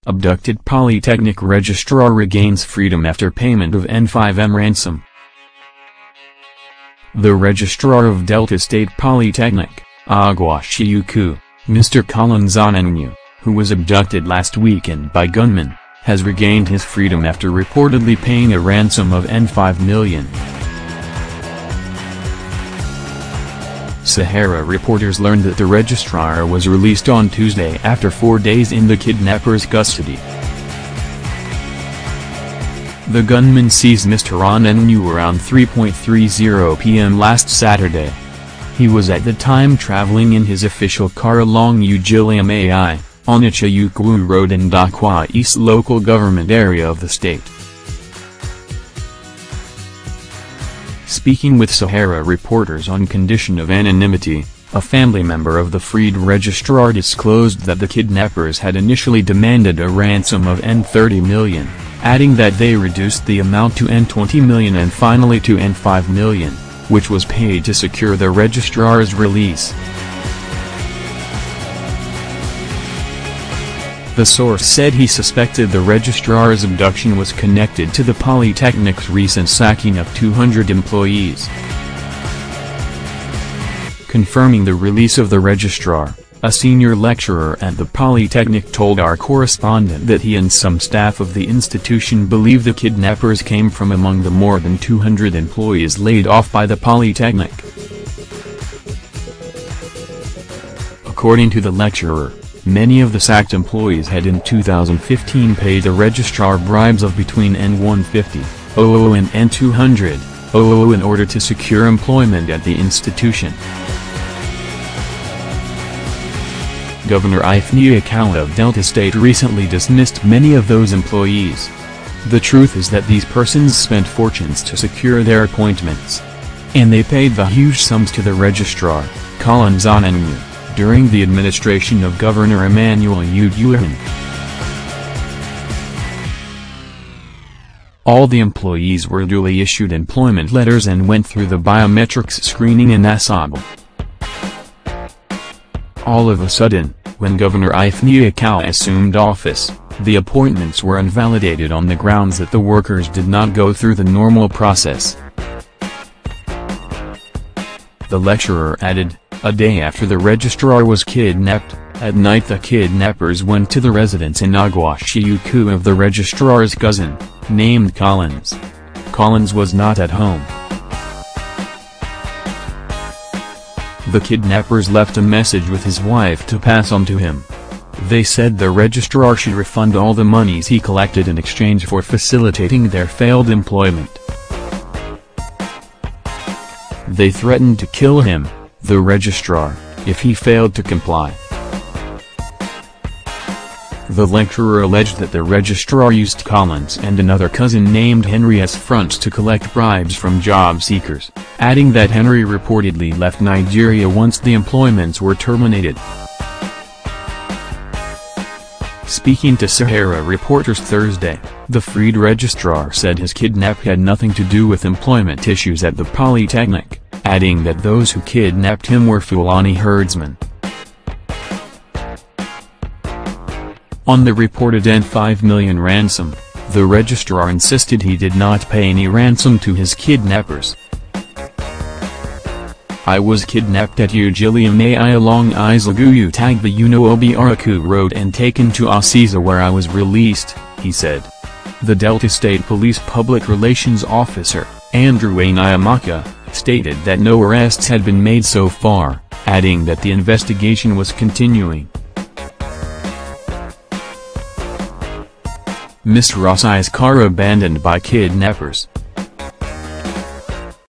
Abducted Polytechnic Registrar regains freedom after payment of N5M ransom. The Registrar of Delta State Polytechnic, Ogwashi-Uku, Mr. Onyenwenu, who was abducted last weekend by gunmen, has regained his freedom after reportedly paying a ransom of N5 million. SaharaReporters learned that the registrar was released on Tuesday after 4 days in the kidnappers' custody. The gunman seized Mr. Onyenwenu around 3:30 p.m. last Saturday. He was at the time traveling in his official car along Ugiliamai, Onitcha-Ukwu Road in Ndokwa East local government area of the state. Speaking with SaharaReporters on condition of anonymity, a family member of the freed registrar disclosed that the kidnappers had initially demanded a ransom of N30 million, adding that they reduced the amount to N20 million and finally to N5 million, which was paid to secure the registrar's release. The source said he suspected the registrar's abduction was connected to the Polytechnic's recent sacking of 200 employees. Confirming the release of the registrar, a senior lecturer at the Polytechnic told our correspondent that he and some staff of the institution believe the kidnappers came from among the more than 200 employees laid off by the Polytechnic. According to the lecturer, many of the sacked employees had in 2015 paid the registrar bribes of between N150,000 and N200,000 in order to secure employment at the institution. Governor Onitcha-Ukwu of Delta State recently dismissed many of those employees. The truth is that these persons spent fortunes to secure their appointments. And they paid the huge sums to the registrar, Onyenwenu, during the administration of Governor Ugiliamai. All the employees were duly issued employment letters and went through the biometrics screening in Asaba. All of a sudden, when Governor Onitcha-Ukwu assumed office, the appointments were invalidated on the grounds that the workers did not go through the normal process. The lecturer added, a day after the registrar was kidnapped, at night the kidnappers went to the residence in Ogwashi-Uku of the registrar's cousin, named Collins. Collins was not at home. The kidnappers left a message with his wife to pass on to him. They said the registrar should refund all the monies he collected in exchange for facilitating their failed employment. They threatened to kill him, the registrar, if he failed to comply. The lecturer alleged that the registrar used Collins and another cousin named Henry as fronts to collect bribes from job seekers, adding that Henry reportedly left Nigeria once the employments were terminated. Speaking to SaharaReporters Thursday, the freed registrar said his kidnap had nothing to do with employment issues at the Polytechnic, adding that those who kidnapped him were Fulani herdsmen. On the reported N5 million ransom, the registrar insisted he did not pay any ransom to his kidnappers. I was kidnapped at Ugiliamai along Ogwashi-Uku Road and taken to Asisa where I was released, he said. The Delta State Police Public Relations Officer, Onyenwenu, stated that no arrests had been made so far, adding that the investigation was continuing. Ms. Rossi's car abandoned by kidnappers.